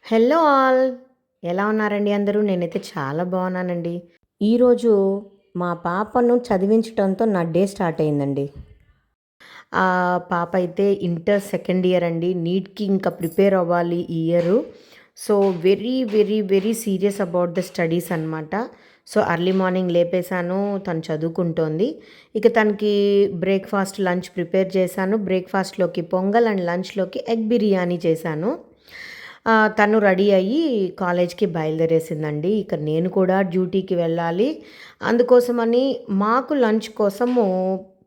Hello all. ఎలా ఉన్నారండి అందరూ? నేనైతే చాలా బాగున్నానండి. ఈరోజు మా పాపను చదివించటంతో నా డే స్టార్ట్ అయిందండి. ఆ పాప అయితే ఇంటర్ సెకండ్ ఇయర్ అండి. నీట్‌కి ఇంకా ప్రిపేర్ అవ్వాలి ఈ year. So, very, very, very serious about the studies అనమాట. సో, ఎర్లీ మార్నింగ్ లేపేశాను. తను చదువుకుంటోంది. ఇక తనకి బ్రేక్‌ఫాస్ట్, లంచ్ ప్రిపేర్ చేశాను. బ్రేక్‌ఫాస్ట్‌లోకి పొంగల్ అండ్ లంచ్‌లోకి ఎగ్ బిర్యానీ చేశాను. తను రెడీ అయ్యి కాలేజ్‌కి బయలుదేరేసిందండి. ఇక నేను కూడా డ్యూటీకి వెళ్ళాలి. అందుకోసమని మాకు లంచ్ కోసము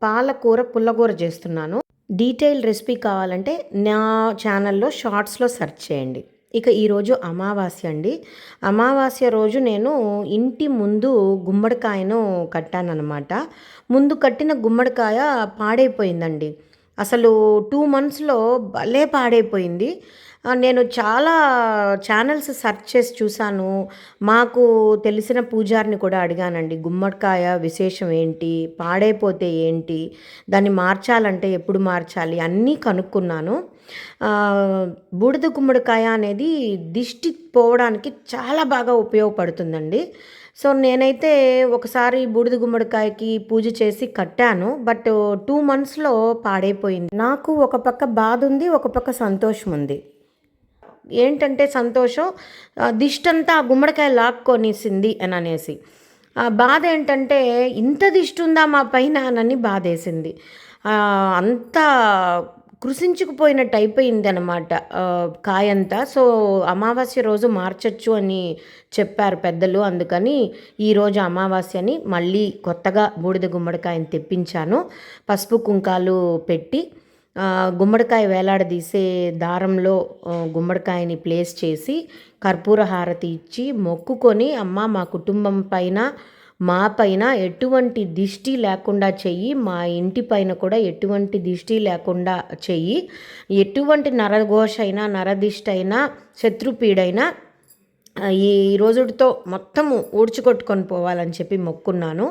పాలకూర పుల్లగూర చేస్తున్నాను. డీటెయిల్ రెసిపీ కావాలంటే నా ఛానల్‌లో షార్ట్స్‌లో సెర్చ్ చేయండి. ఇక ఈరోజు అమావాస్య అండి. అమావాస్య రోజు నేను ఇంటి ముందు గుమ్మడికాయను కట్టాననమాట. ముందు కట్టిన గుమ్మడికాయ పాడైపోయిందండి. అసలు 2 మంత్స్‌లో భలే పాడైపోయింది. నేను చాలా ఛానల్స్ సెర్చ్ చేసి చూసాను. మాకు తెలిసిన పూజారిని కూడా అడిగానండి. గుమ్మడికాయ విశేషం ఏంటి? పాడైపోతే ఏంటి? దాన్ని మార్చాలంటే ఎప్పుడు మార్చాలి? అన్నీ కనుక్కున్నాను. బూడిద గుమ్మడికాయ అనేది దిష్టి పోవడానికి చాలా బాగా ఉపయోగపడుతుందండి. సో, నేనైతే ఒకసారి బూడిద గుమ్మడికాయకి పూజ చేసి కట్టాను. బట్ 2 మంత్స్‌లో పాడైపోయింది. నాకు ఒక పక్క బాధుంది. ఒక పక్క సంతోషం ఉంది. ఏంటంటే సంతోషం, దిష్టంతా ఆ గుమ్మడికాయ లాక్కొనేసింది అననేసి. బాధ ఏంటంటే ఇంత దిష్టుందా మా పైన అనని బాధేసింది. అంతా కృశించుకుపోయినట్టు అయిపోయిందనమాట కాయంతా. సో, అమావాస్య రోజు మార్చొచ్చు అని చెప్పారు పెద్దలు. అందుకని ఈరోజు అమావాస్యని మళ్ళీ కొత్తగా బూడిద గుమ్మడికాయని తెప్పించాను. పసుపు కుంకాలు పెట్టి గుమ్మడికాయ వేలాడదీసే దారంలో గుమ్మడికాయని ప్లేస్ చేసి కర్పూర హారతి ఇచ్చి మొక్కుకొని, అమ్మ మా కుటుంబం పైన, మా పైన ఎటువంటి దిష్టి లేకుండా చెయ్యి, మా ఇంటి పైన కూడా ఎటువంటి దిష్టి లేకుండా చెయ్యి, ఎటువంటి నరఘోష అయినా, నరదిష్టి అయినా, శత్రుపీడైనా ఈ రోజుతో మొత్తము ఊడ్చుకొట్టుకొని పోవాలని చెప్పి మొక్కున్నాను.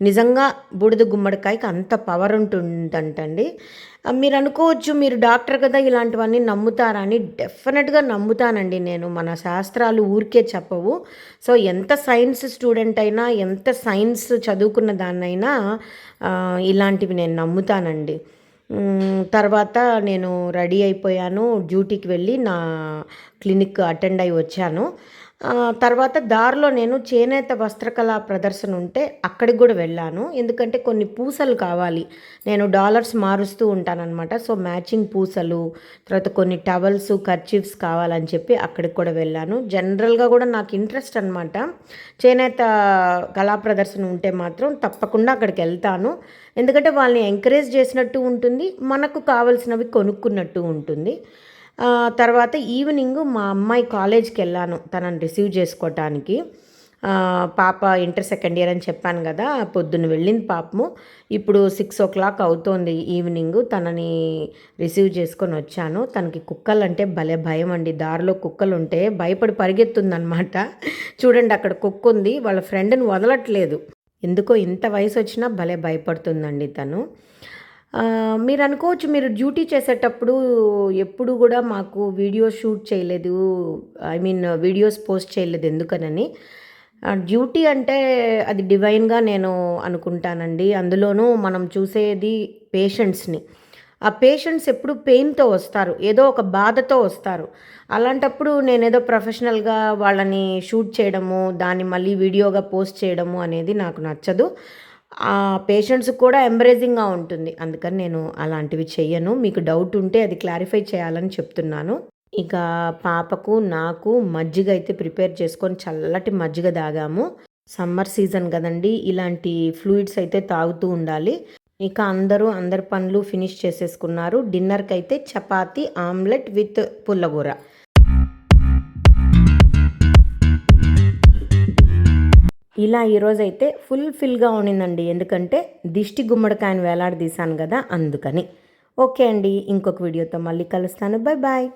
నిజంగా బూడిద గుమ్మడికాయకి అంత పవర్ ఉంటుందంటండి. మీరు అనుకోవచ్చు, మీరు డాక్టర్ కదా ఇలాంటివన్నీ నమ్ముతారా అని. డెఫినెట్గా నమ్ముతానండి నేను. మన శాస్త్రాలు ఊరికే చెప్పవు. సో, ఎంత సైన్స్ స్టూడెంట్ అయినా, ఎంత సైన్స్ చదువుకున్న దాన్నైనా ఇలాంటివి నేను నమ్ముతానండి. తర్వాత నేను రెడీ అయిపోయాను. డ్యూటీకి వెళ్ళి నా క్లినిక్ అటెండ్ అయ్యి వచ్చాను. తర్వాత దారిలో నేను చేనేత వస్త్రకళా ప్రదర్శన ఉంటే అక్కడికి కూడా వెళ్ళాను. ఎందుకంటే కొన్ని పూసలు కావాలి. నేను డాలర్స్ మారుస్తూ ఉంటానన్నమాట. సో, మ్యాచింగ్ పూసలు, తర్వాత కొన్ని టవల్స్, కర్చీఫ్స్ కావాలని చెప్పి అక్కడికి కూడా వెళ్ళాను. జనరల్గా కూడా నాకు ఇంట్రెస్ట్ అనమాట. చేనేత కళా ప్రదర్శన ఉంటే మాత్రం తప్పకుండా అక్కడికి వెళ్తాను. ఎందుకంటే వాళ్ళని ఎంకరేజ్ చేసినట్టు ఉంటుంది, మనకు కావాల్సినవి కొనుక్కున్నట్టు ఉంటుంది. తర్వాత ఈవినింగ్ మా అమ్మాయి కాలేజ్కి వెళ్ళాను తనని రిసీవ్ చేసుకోవటానికి. పాప ఇంటర్ సెకండ్ ఇయర్ అని చెప్పాను కదా, పొద్దున్న వెళ్ళింది పాపము. ఇప్పుడు 6 o'clock అవుతోంది ఈవినింగ్. తనని రిసీవ్ చేసుకొని వచ్చాను. తనకి కుక్కలు అంటే భలే భయం అండి. దారిలో కుక్కలు ఉంటే భయపడి పరిగెత్తుందనమాట. చూడండి, అక్కడ కుక్క ఉంది, వాళ్ళ ఫ్రెండ్ని వదలట్లేదు. ఎందుకో ఇంత వయసు వచ్చినా భలే భయపడుతుందండి తను. మీరు అనుకోవచ్చు, మీరు డ్యూటీ చేసేటప్పుడు ఎప్పుడు కూడా మాకు వీడియో షూట్ చేయలేదు, వీడియోస్ పోస్ట్ చేయలేదు ఎందుకనని. డ్యూటీ అంటే అది డివైన్గా నేను అనుకుంటానండి. అందులోనూ మనం చూసేది పేషెంట్స్ని. ఆ పేషెంట్స్ ఎప్పుడు పెయిన్తో వస్తారు, ఏదో ఒక బాధతో వస్తారు. అలాంటప్పుడు నేనేదో ప్రొఫెషనల్గా వాళ్ళని షూట్ చేయడము, దాన్ని మళ్ళీ వీడియోగా పోస్ట్ చేయడము అనేది నాకు నచ్చదు. ఆ పేషెంట్స్ కూడా ఎంబ్రేజింగ్గా ఉంటుంది. అందుకని నేను అలాంటివి చెయ్యను. మీకు డౌట్ ఉంటే అది క్లారిఫై చేయాలని చెప్తున్నాను. ఇక పాపకు, నాకు మజ్జిగ అయితే ప్రిపేర్ చేసుకొని చల్లటి మజ్జిగ తాగాము. సమ్మర్ సీజన్ కదండి, ఇలాంటి ఫ్లూయిడ్స్ అయితే తాగుతూ ఉండాలి. ఇక అందరి పనులు ఫినిష్ చేసేసుకున్నారు. డిన్నర్కి అయితే చపాతీ, ఆమ్లెట్ విత్ పుల్లగూర. ఇలా ఈరోజైతే ఫుల్ఫిల్గా ఉండిందండి. ఎందుకంటే దిష్టి గుమ్మడికాయను వేలాడదీశాను కదా, అందుకని. ఓకే అండి, ఇంకొక వీడియోతో మళ్ళీ కలుస్తాను. Bye bye.